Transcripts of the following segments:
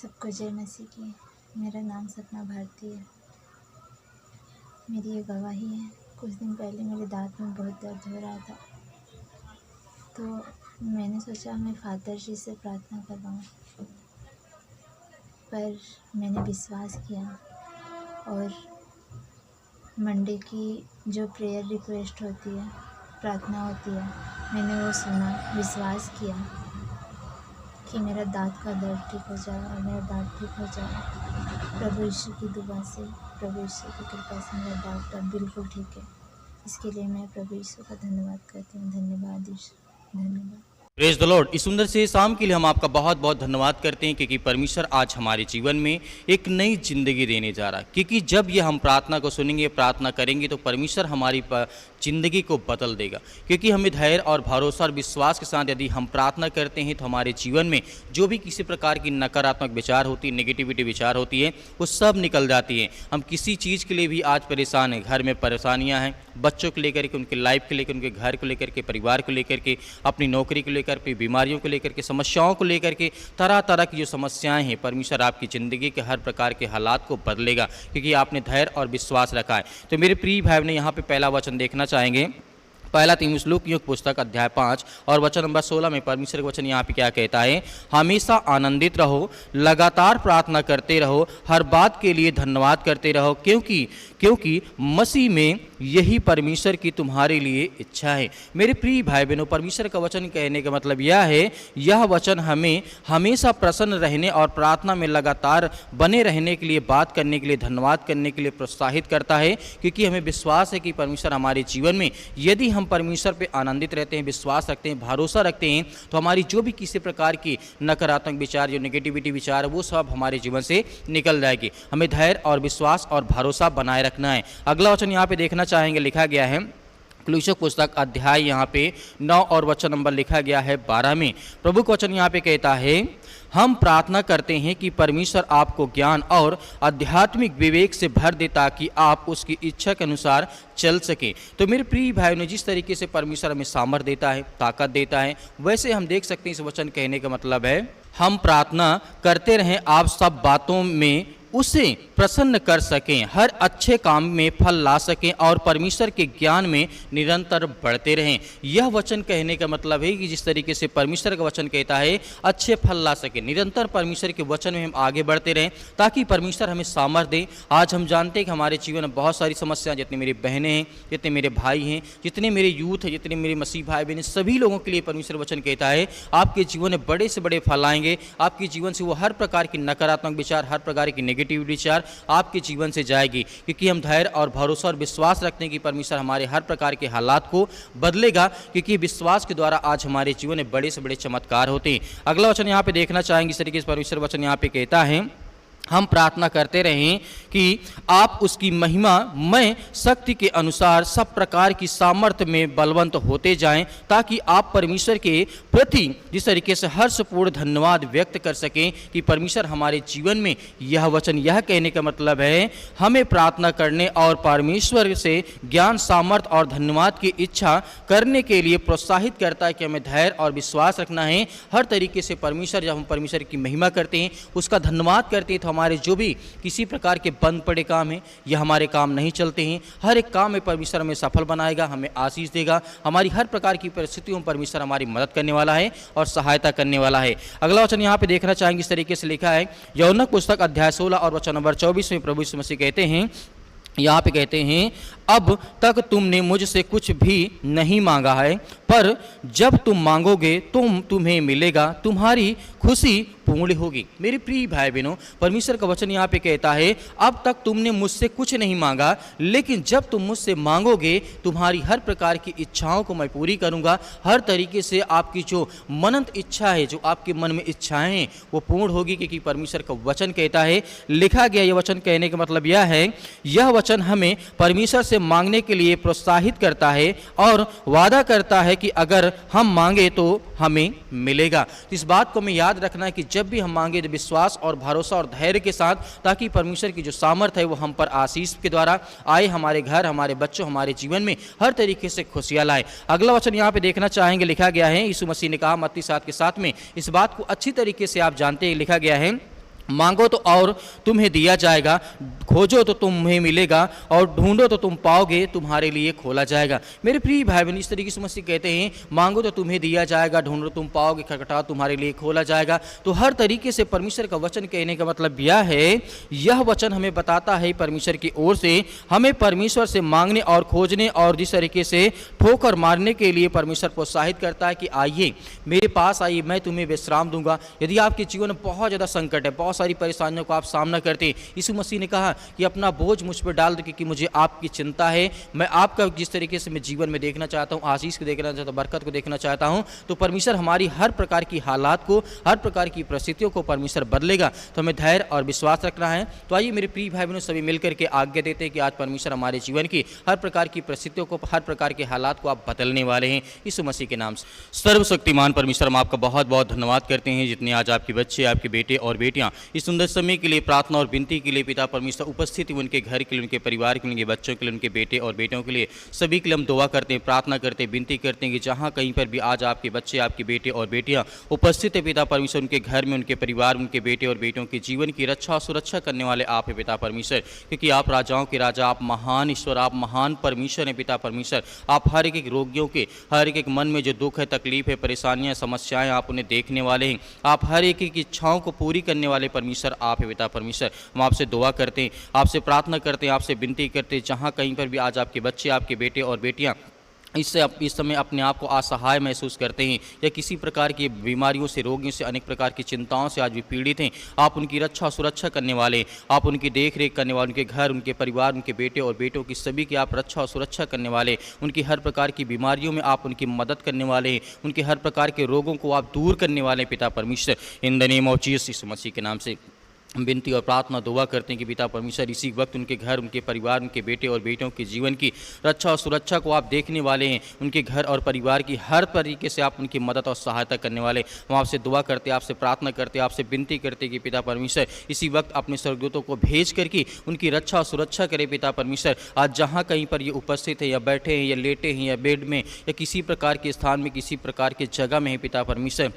सबको जय मसीह की। मेरा नाम सपना भारती है। मेरी ये गवाही है। कुछ दिन पहले मेरे दांत में बहुत दर्द हो रहा था, तो मैंने सोचा मैं फादर जी से प्रार्थना करवाऊँ, पर मैंने विश्वास किया और मंडे की जो प्रेयर रिक्वेस्ट होती है, प्रार्थना होती है, मैंने वो सुना, विश्वास किया कि मेरा दांत का दर्द ठीक हो जाए और मेरा दांत ठीक हो जाए। प्रभु यीशु की दुआ से, प्रभु यीशु की कृपा से मेरा दांत अब बिल्कुल ठीक है। इसके लिए मैं प्रभु यीशु का धन्यवाद करती हूँ। धन्यवाद यीशु, धन्यवाद। Praise the Lord. इस सुंदर से शाम के लिए हम आपका बहुत बहुत धन्यवाद करते हैं, क्योंकि परमेश्वर आज हमारे जीवन में एक नई जिंदगी देने जा रहा है। क्योंकि जब ये हम प्रार्थना को सुनेंगे, प्रार्थना करेंगे, तो परमेश्वर हमारी जिंदगी को बदल देगा। क्योंकि हमें धैर्य और भरोसा और विश्वास के साथ यदि हम प्रार्थना करते हैं, तो हमारे जीवन में जो भी किसी प्रकार की नकारात्मक विचार होती है, नेगेटिविटी विचार होती है, वो सब निकल जाती है। हम किसी चीज़ के लिए भी आज परेशान हैं, घर में परेशानियाँ हैं, बच्चों को लेकर के, उनके लाइफ को लेकर, उनके घर को लेकर के, परिवार को लेकर के, अपनी नौकरी को लेकर, अपनी बीमारियों को लेकर के, समस्याओं को लेकर के, तरह तरह की जो समस्याएं हैं, परमेश्वर आपकी ज़िंदगी के हर प्रकार के हालात को बदलेगा, क्योंकि आपने धैर्य और विश्वास रखा है। तो मेरे प्रिय भाई ने यहाँ पे पहला वचन देखना चाहेंगे। पहला तीमुथियुस की पुस्तक अध्याय 5 और वचन नंबर 16 में परमेश्वर का वचन यहाँ पे क्या कहता है? हमेशा आनंदित रहो, लगातार प्रार्थना करते रहो, हर बात के लिए धन्यवाद करते रहो, क्योंकि मसीह में यही परमेश्वर की तुम्हारे लिए इच्छा है। मेरे प्रिय भाई बहनों, परमेश्वर का वचन कहने का मतलब यह है, यह वचन हमें हमेशा प्रसन्न रहने और प्रार्थना में लगातार बने रहने के लिए, बात करने के लिए, धन्यवाद करने के लिए प्रोत्साहित करता है। क्योंकि हमें विश्वास है कि परमेश्वर हमारे जीवन में, यदि हम परमेश्वर पे आनंदित रहते हैं, विश्वास रखते हैं, भरोसा रखते हैं, तो हमारी जो भी किसी प्रकार की नकारात्मक विचार, जो नेगेटिविटी विचार है, वो सब हमारे जीवन से निकल जाएगी। हमें धैर्य और विश्वास और भरोसा बनाए रखना है। अगला वचन यहाँ पे देखना चाहेंगे, लिखा गया है कुलुस्सियों पुस्तक अध्याय यहाँ पे 9 और वचन नंबर लिखा गया है 12 में। प्रभु का वचन यहाँ पे कहता है, हम प्रार्थना करते हैं कि परमेश्वर आपको ज्ञान और आध्यात्मिक विवेक से भर दे, ताकि आप उसकी इच्छा के अनुसार चल सकें। तो मेरे प्रिय भाइयों ने, जिस तरीके से परमेश्वर हमें सामर्थ्य देता है, ताकत देता है, वैसे हम देख सकते हैं इस वचन कहने का मतलब है, हम प्रार्थना करते रहें, आप सब बातों में उसे प्रसन्न कर सकें, हर अच्छे काम में फल ला सकें और परमेश्वर के ज्ञान में निरंतर बढ़ते रहें। यह वचन कहने का मतलब है कि जिस तरीके से परमेश्वर का वचन कहता है, अच्छे फल ला सकें, निरंतर परमेश्वर के वचन में हम आगे बढ़ते रहें, ताकि परमेश्वर हमें सामर्थ्य दे। आज हम जानते हैं कि हमारे जीवन में बहुत सारी समस्याएं, जितने मेरी बहनें हैं, जितने मेरे भाई हैं, जितने मेरे यूथ हैं, जितने मेरे मसीह भाई बहन, सभी लोगों के लिए परमेश्वर वचन कहता है, आपके जीवन में बड़े से बड़े फल आएंगे। आपके जीवन से वो हर प्रकार की नकारात्मक विचार, हर प्रकार की नेगेटिव विचार आपके जीवन से जाएगी। क्योंकि हम धैर्य और भरोसा और विश्वास रखते हैं कि परमेश्वर हमारे हर प्रकार के हालात को बदलेगा, क्योंकि विश्वास के द्वारा आज हमारे जीवन में बड़े से बड़े चमत्कार होते हैं। अगला वचन यहाँ पे देखना चाहेंगे, इस तरीके से परमेश्वर वचन यहाँ पे कहता है, हम प्रार्थना करते रहें कि आप उसकी महिमामय शक्ति के अनुसार सब प्रकार की सामर्थ्य में बलवंत होते जाएं, ताकि आप परमेश्वर के प्रति जिस तरीके से हर्षपूर्ण धन्यवाद व्यक्त कर सकें कि परमेश्वर हमारे जीवन में। यह वचन यह कहने का मतलब है, हमें प्रार्थना करने और परमेश्वर से ज्ञान, सामर्थ्य और धन्यवाद की इच्छा करने के लिए प्रोत्साहित करता है कि हमें धैर्य और विश्वास रखना है। हर तरीके से परमेश्वर, जब हम परमेश्वर की महिमा करते हैं, उसका धन्यवाद करते हैं, तो हमारे जो भी किसी प्रकार के बंद पड़े काम हैं, या हमारे काम नहीं चलते हैं, हर एक काम में परमेश्वर हमें सफल बनाएगा, हमें आशीष देगा। हमारी हर प्रकार की परिस्थितियों में परमेश्वर हमारी मदद करने वाला है और सहायता करने वाला है। अगला वचन यहाँ पे देखना चाहेंगे, इस तरीके से लिखा है, यूहन्ना पुस्तक अध्याय 16 और वचन नंबर 24 में प्रभु यीशु मसीह कहते हैं, यहाँ पे कहते हैं, अब तक तुमने मुझसे कुछ भी नहीं मांगा है, पर जब तुम मांगोगे तुम्हें मिलेगा, तुम्हारी खुशी पूर्ण होगी। मेरे प्रिय भाई बहनों, परमेश्वर का वचन यहाँ पे कहता है, अब तक तुमने मुझसे कुछ नहीं मांगा, लेकिन जब तुम मुझसे मांगोगे, तुम्हारी हर प्रकार की इच्छाओं को मैं पूरी करूँगा। हर तरीके से आपकी जो मनंत इच्छा है, जो आपके मन में इच्छाएं हैं, वो पूर्ण होगी, क्योंकि परमेश्वर का वचन कहता है, लिखा गया। यह वचन कहने का मतलब यह है, यह वचन हमें परमेश्वर से मांगने के लिए प्रोत्साहित करता है और वादा करता है कि अगर हम मांगे तो हमें मिलेगा। तो इस बात को हमें याद रखना है कि जब भी हम मांगे तो विश्वास और भरोसा और धैर्य के साथ, ताकि परमेश्वर की जो सामर्थ्य है वो हम पर आशीष के द्वारा आए, हमारे घर, हमारे बच्चों, हमारे जीवन में हर तरीके से खुशियां लाए। अगला वचन यहाँ पे देखना चाहेंगे, लिखा गया है, यीशु मसीह ने कहा मत्ती 7 के 7 में, इस बात को अच्छी तरीके से आप जानते हैं, लिखा गया है, मांगो तो और तुम्हें दिया जाएगा, खोजो तो तुम्हें मिलेगा, और ढूंढो तो तुम पाओगे, तुम्हारे लिए खोला जाएगा। मेरे प्रिय भाई बहन, इस तरीके से मसीह कहते हैं मांगो तो तुम्हें दिया जाएगा, ढूंढो तुम पाओगे, खटखटाओ तुम्हारे लिए खोला जाएगा। तो हर तरीके से परमेश्वर का वचन कहने का मतलब यह है, यह वचन हमें बताता है परमेश्वर की ओर से हमें परमेश्वर से मांगने और खोजने और जिस तरीके से ठोकर मारने के लिए परमेश्वर प्रोत्साहित करता है कि आइए मेरे पास आइए, मैं तुम्हें विश्राम दूंगा। यदि आपके जीवन में बहुत ज़्यादा संकट है, बहुत सारी परेशानियों को आप सामना करते हैं, यीशु मसीह ने कहा कि अपना बोझ मुझ पर डाल दो क्योंकि मुझे आपकी चिंता है। मैं आपका जिस तरीके से मैं जीवन में देखना चाहता हूँ, आशीष को देखना चाहता हूँ, बरकत को देखना चाहता हूँ, तो परमेश्वर हमारी हर प्रकार की हालात को, हर प्रकार की परिस्थितियों को परमेश्वर बदलेगा। तो हमें धैर्य और विश्वास रखना है। तो आइए मेरे प्रिय भाई बहनों, सभी मिलकर के आज्ञा देते हैं कि आज परमेश्वर हमारे जीवन की हर प्रकार की परिस्थितियों को, हर प्रकार के हालात को आप बदलने वाले हैं यीशु मसीह के नाम से। सर्वशक्तिमान परमेश्वर, हम आपका बहुत बहुत धन्यवाद करते हैं जितने आज आपके बच्चे, आपके बेटे और बेटियां इस सुंदर समय के लिए, प्रार्थना और विनती के लिए पिता परमेश्वर उपस्थित, उनके घर के लिए, उनके परिवार के लिए, उनके बच्चों के लिए, उनके बेटे और बेटियों के लिए, सभी के लिए हम दुआ करते हैं, प्रार्थना करते हैं, विनती करते हैं कि जहाँ कहीं पर भी आज आपके बच्चे, आपके बेटे और बेटियां उपस्थित है पिता परमेश्वर, उनके घर में, उनके परिवार, उनके बेटे और बेटियों के जीवन की रक्षा और सुरक्षा करने वाले आप है पिता परमेश्वर, क्योंकि आप राजाओं के राजा, आप महान ईश्वर, आप महान परमेश्वर हैं पिता परमेश्वर। आप हर एक रोगियों के, हर एक मन में जो दुख है, तकलीफ है, परेशानियां, समस्याएं, आप उन्हें देखने वाले हैं। आप हर एक की इच्छाओं को पूरी करने वाले परमेश्वर आप है पिता परमेश्वर। हम आपसे दुआ करते हैं, आपसे प्रार्थना करते हैं, आपसे विनती करते हैं, जहाँ कहीं पर भी आज आपके बच्चे, आपके बेटे और बेटियाँ इस समय अपने आप को असहाय महसूस करते हैं या किसी प्रकार की बीमारियों से, रोगियों से, अनेक प्रकार की चिंताओं से आज भी पीड़ित हैं, आप उनकी रक्षा और सुरक्षा करने वाले, आप उनकी देख रेख करने वाले, उनके घर, उनके परिवार, उनके बेटे और बेटों की सभी की आप रक्षा और सुरक्षा करने वाले, उनकी हर प्रकार की बीमारियों में आप उनकी मदद करने वाले हैं, उनके हर प्रकार के रोगों को आप दूर करने वाले पिता परमेश्वर। In the name of Jesus Yeshu Masih के नाम से हम विनती और प्रार्थना दुआ करते हैं कि पिता परमेश्वर इसी वक्त उनके घर, उनके परिवार, उनके बेटे और बेटियों के जीवन की रक्षा और सुरक्षा को आप देखने वाले हैं, उनके घर और परिवार की हर तरीके से आप उनकी मदद और सहायता करने वाले। हम आपसे दुआ करते, आपसे प्रार्थना करते, आपसे विनती करते कि पिता परमेश्वर इसी वक्त अपने स्वर्गदूतों को भेज करके उनकी रक्षा और सुरक्षा करे पिता परमेश्वर। आज जहाँ कहीं पर ये उपस्थित है या बैठे हैं या लेटे हैं या बेड में या किसी प्रकार के स्थान में, किसी प्रकार की जगह में है पिता परमेश्वर,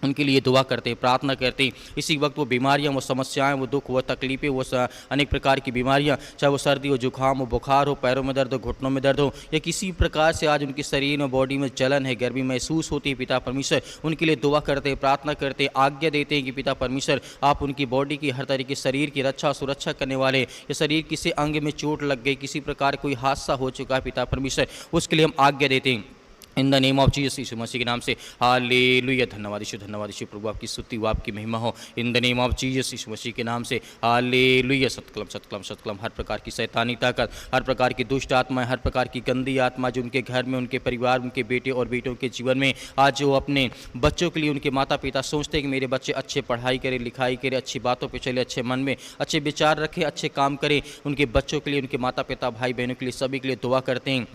उनके लिए दुआ करते हैं, प्रार्थना करते हैं। इसी वक्त वो बीमारियां, वो समस्याएं, वो दुख, वो तकलीफें, वो अनेक प्रकार की बीमारियां, चाहे वो सर्दी हो, जुकाम हो, बुखार हो, पैरों में दर्द हो, घुटनों में दर्द हो या किसी प्रकार से आज उनके शरीर में, बॉडी में जलन है, गर्मी महसूस होती है पिता परमेश्वर, उनके लिए दुआ करते हैं, प्रार्थना करते हैं, आज्ञा देते हैं कि पिता परमेश्वर आप उनकी बॉडी की हर तरीके शरीर की रक्षा सुरक्षा करने वाले, या शरीर किसी अंग में चोट लग गई, किसी प्रकार कोई हादसा हो चुका है पिता परमेश्वर, उसके लिए हम आज्ञा देते हैं in the name of Jesus Yeshu Masih के नाम से। हालेलुया। धन्यवाद यीशु, प्रभु आपकी स्तुति हो, आपकी महिमा हो in the name of Jesus Yeshu Masih के नाम से। हालेलुया। सतकलम सतकलम सतकलम। हर प्रकार की शैतानी ताकत, हर प्रकार की दुष्ट आत्मा, हर प्रकार की गंदी आत्मा जो उनके घर में, उनके परिवार, उनके बेटे और बेटों के जीवन में आज जो अपने बच्चों के लिए उनके माता पिता सोचते हैं कि मेरे बच्चे अच्छे पढ़ाई करें, लिखाई करें, अच्छी बातों पर चले, अच्छे मन में अच्छे विचार रखें, अच्छे काम करें, उनके बच्चों के लिए, उनके माता पिता, भाई बहनों के लिए, सभी के लिए दुआ करते हैं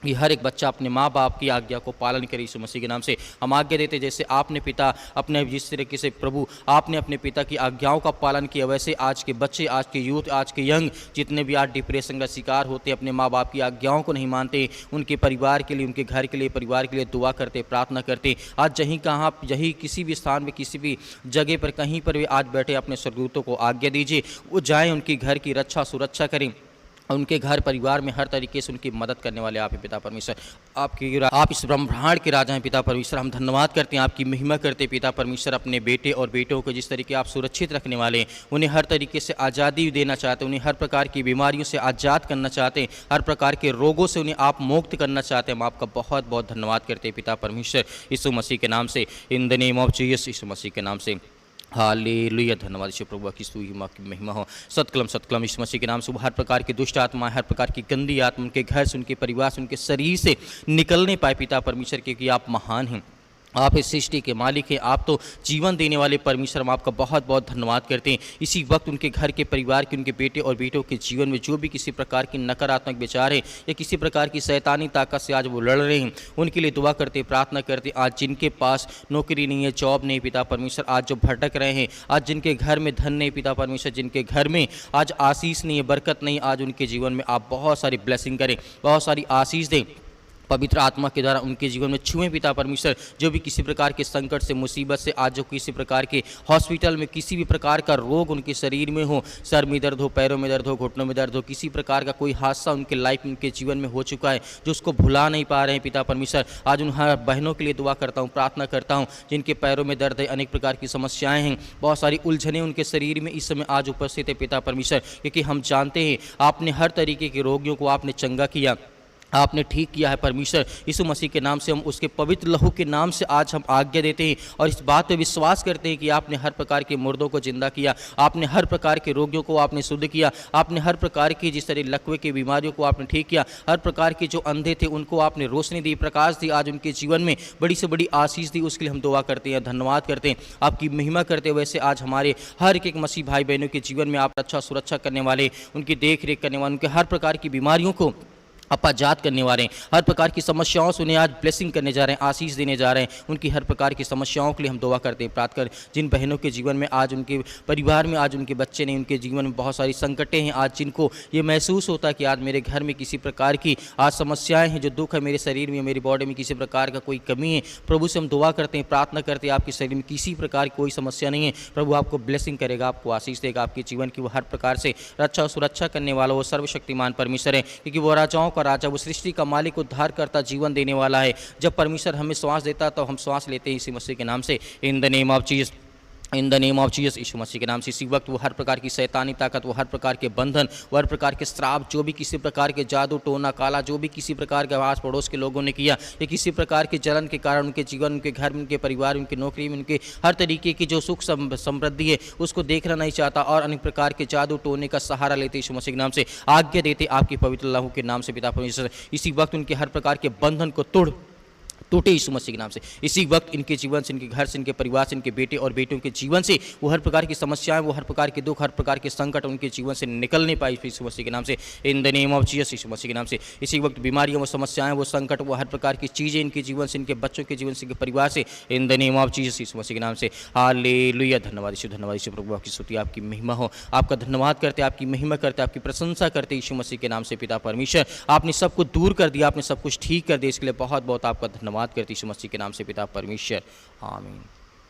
कि हर एक बच्चा अपने माँ बाप की आज्ञा को पालन करे। यीशु मसीह के नाम से हम आज्ञा देते, जैसे आपने पिता अपने, जिस तरीके से प्रभु आपने अपने पिता की आज्ञाओं का पालन किया, वैसे आज के बच्चे, आज के यूथ, आज के यंग जितने भी आज डिप्रेशन का शिकार होते, अपने माँ बाप की आज्ञाओं को नहीं मानते, उनके परिवार के लिए, उनके घर के लिए, परिवार के लिए दुआ करते, प्रार्थना करते। आज यहीं किसी भी स्थान में, किसी भी जगह पर, कहीं पर भी आज बैठे अपने स्वर्गदूतों को आज्ञा दीजिए, वो जाएँ, उनके घर की रक्षा सुरक्षा करें, उनके घर परिवार में हर तरीके से उनकी मदद करने वाले आप हैं पिता परमेश्वर। आप इस ब्रह्मांड के राजा हैं पिता परमेश्वर। हम धन्यवाद करते हैं, आपकी महिमा करते हैं पिता परमेश्वर। अपने बेटे और बेटों को जिस तरीके आप सुरक्षित रखने वाले हैं, उन्हें हर तरीके से आज़ादी देना चाहते हैं, उन्हें हर प्रकार की बीमारियों से आज़ाद करना चाहते हैं, हर प्रकार के रोगों से उन्हें आप मुक्त करना चाहते हैं। हम आपका बहुत बहुत धन्यवाद करते हैं पिता परमेश्वर, यीशु मसीह के नाम से, in the name of Jesus Yeshu Masih के नाम से। हालेलुया। धन्यवाद यीशु प्रभु की स्तुति की महिमा हो। सतकलम सतकलम यीशु मसीह के नाम से। हर प्रकार की दुष्ट आत्मा, हर प्रकार की गंदी आत्मा उनके घर से, उनके परिवार से, उनके शरीर से निकलने पाए पिता परमेश्वर, क्योंकि आप महान हैं, आप इस सृष्टि के मालिक हैं, आप तो जीवन देने वाले परमेश्वर। हम आपका बहुत बहुत धन्यवाद करते हैं। इसी वक्त उनके घर के, परिवार के, उनके बेटे और बेटों के जीवन में जो भी किसी प्रकार की नकारात्मक विचार है या किसी प्रकार की शैतानी ताकत से आज वो लड़ रहे हैं, उनके लिए दुआ करते, प्रार्थना करते। आज जिनके पास नौकरी नहीं है, जॉब नहीं पिता परमेश्वर, आज जो भटक रहे हैं, आज जिनके घर में धन नहीं पिता परमेश्वर, जिनके घर में आज आशीष नहीं है, बरकत नहीं, आज उनके जीवन में आप बहुत सारी ब्लेसिंग करें, बहुत सारी आशीष दें। पवित्र आत्मा के द्वारा उनके जीवन में छुएं पिता परमेश्वर। जो भी किसी प्रकार के संकट से, मुसीबत से, आज जो किसी प्रकार के हॉस्पिटल में किसी भी प्रकार का रोग उनके शरीर में हो, सर में दर्द हो, पैरों में दर्द हो, घुटनों में दर्द हो, किसी प्रकार का कोई हादसा उनके लाइफ में, उनके जीवन में हो चुका है जो उसको भुला नहीं पा रहे हैं पिता परमेश्वर, आज उन हर बहनों के लिए दुआ करता हूँ, प्रार्थना करता हूँ जिनके पैरों में दर्द है, अनेक प्रकार की समस्याएं हैं, बहुत सारी उलझने उनके शरीर में इस समय आज उपस्थित है पिता परमेश्वर। क्योंकि हम जानते हैं आपने हर तरीके के रोगियों को आपने चंगा किया, आपने ठीक किया है परमेश्वर। यीशु मसीह के नाम से हम उसके पवित्र लहू के नाम से आज हम आज्ञा देते हैं और इस बात पे विश्वास करते हैं कि आपने हर प्रकार के मुर्दों को जिंदा किया, आपने हर प्रकार के रोगियों को आपने शुद्ध किया, आपने हर प्रकार की जिस तरह लकवे की बीमारियों को आपने ठीक किया, हर प्रकार के जो अंधे थे उनको आपने रोशनी दी, प्रकाश दी, आज उनके जीवन में बड़ी से बड़ी आशीष दी। उसके लिए हम दुआ करते हैं, धन्यवाद करते हैं, आपकी महिमा करते हैं। वैसे आज हमारे हर एक मसीह भाई बहनों के जीवन में आप अच्छा सुरक्षा करने वाले, उनकी देख रेख करने वाले, उनके हर प्रकार की बीमारियों को अपाजात करने वाले हैं, हर प्रकार की समस्याओं से उन्हें आज ब्लेसिंग करने जा रहे हैं, आशीष देने जा रहे हैं। उनकी हर प्रकार की समस्याओं के लिए हम दुआ करते हैं, प्रार्थना कर। जिन बहनों के जीवन में आज उनके परिवार में आज उनके बच्चे नहीं, उनके जीवन में बहुत सारी संकटें हैं, आज जिनको ये महसूस होता है कि आज मेरे घर में किसी प्रकार की आज समस्याएं हैं, जो दुख है मेरे शरीर में, मेरी बॉडी में किसी प्रकार का कोई कमी है, प्रभु से हम दुआ करते हैं, प्रार्थना करते हैं आपके शरीर में किसी प्रकार की कोई समस्या नहीं है। प्रभु आपको ब्लेसिंग करेगा, आपको आशीष देगा, आपके जीवन की वो हर प्रकार से रक्षा और सुरक्षा करने वाला वो सर्वशक्तिमान परमेश्वर है। क्योंकि वो राजाओं का राजा, वो सृष्टि का मालिक, उद्धार करता, जीवन देने वाला है। जब परमेश्वर हमें श्वास देता तो हम श्वास लेते हैं इसी मसीह के नाम से। In the name of Jesus, in the name of Jesus, Yeshu Masih के नाम से। इसी वक्त वो हर प्रकार की शैतानी ताकत, वो हर प्रकार के बंधन, वो हर प्रकार के श्राप, जो भी किसी प्रकार के जादू टोना काला, जो भी किसी प्रकार के आस पड़ोस के लोगों ने किया, या किसी प्रकार के जलन के कारण उनके जीवन, उनके घर में, उनके परिवार, उनकी नौकरी में, उनके हर तरीके की जो सुख समृद्धि है उसको देखना नहीं चाहता और अनेक प्रकार के जादू टोने का सहारा लेते यीशु मसीह के नाम से आज्ञा देते आपके पवित्र लहू के नाम से पिता परमेश्वर। इसी वक्त उनके हर प्रकार के बंधन को टूटे यीशु मसीह के नाम से। इसी वक्त इनके जीवन से, इनके घर से, इनके परिवार से, इनके बेटे और बेटियों के जीवन से वो हर प्रकार की समस्याएं, वो हर प्रकार के दुख, हर प्रकार के संकट उनके जीवन से निकल नहीं पाई यीशु मसीह के नाम से। In the name of Jesus, Yeshu Masih के नाम से। इसी वक्त बीमारियां, वो समस्याएं, वो संकट, वो हर प्रकार की चीज़ें इनके जीवन से, इनके बच्चों के जीवन से, इनके परिवार से, in the name of Jesus, Yeshu Masih के नाम से। हालेलुया। धन्यवाद यीशु, धन्यवाद यीशु। प्रभु आपकी स्तुति, आपकी महिमा हो, आपका धन्यवाद करते, आपकी महिमा करते, आपकी प्रशंसा करते यीशु मसीह के नाम से पिता परमेश्वर। आपने सब कुछ दूर कर दिया, आपने सब कुछ ठीक कर दिया, इसके लिए बहुत बहुत आपका धन्यवाद करते यीशु मसीह के नाम से पिता परमेश्वर। आमीन।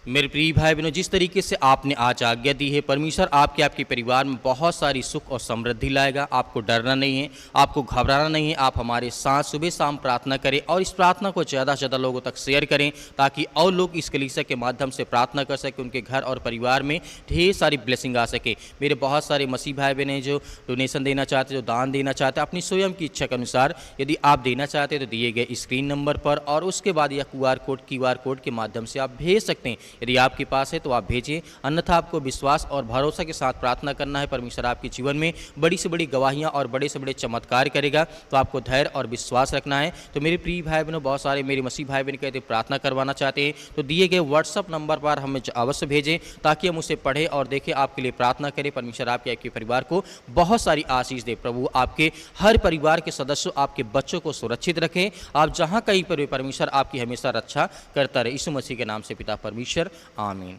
मेरे प्रिय भाई बहनों, जिस तरीके से आपने आज आज्ञा दी है, परमेश्वर आपके परिवार में बहुत सारी सुख और समृद्धि लाएगा। आपको डरना नहीं है, आपको घबराना नहीं है। आप हमारे साथ सुबह शाम प्रार्थना करें और इस प्रार्थना को ज़्यादा से ज़्यादा लोगों तक शेयर करें ताकि और लोग इस कलीसिया के माध्यम से प्रार्थना कर सकें, उनके घर और परिवार में ढेर सारी ब्लेसिंग आ सके। मेरे बहुत सारे मसीह भाई बहन हैं जो डोनेशन देना चाहते, जो दान देना चाहते, अपनी स्वयं की इच्छा के अनुसार यदि आप देना चाहते हैं तो दिए गए स्क्रीन नंबर पर और उसके बाद यह क्यूआर कोड के माध्यम से आप भेज सकते हैं। यदि आपके पास है तो आप भेजिए, अन्यथा आपको विश्वास और भरोसा के साथ प्रार्थना करना है। परमेश्वर आपके जीवन में बड़ी से बड़ी गवाहियां और बड़े से बड़े चमत्कार करेगा, तो आपको धैर्य और विश्वास रखना है। तो मेरे प्रिय भाई बहनों, बहुत सारे मेरे मसीह भाई बहन कहते प्रार्थना करवाना चाहते हैं तो दिए गए व्हाट्सअप नंबर पर हमें अवश्य भेजें ताकि हम उसे पढ़ें और देखें, आपके लिए प्रार्थना करें। परमेश्वर आपके परिवार को बहुत सारी आशीष दे। प्रभु आपके हर परिवार के सदस्यों, आपके बच्चों को सुरक्षित रखें। आप जहाँ कहीं पर भी परमेश्वर आपकी हमेशा रक्षा करता रहे। यीशु मसीह के नाम से पिता परमेश्वर, आमीन।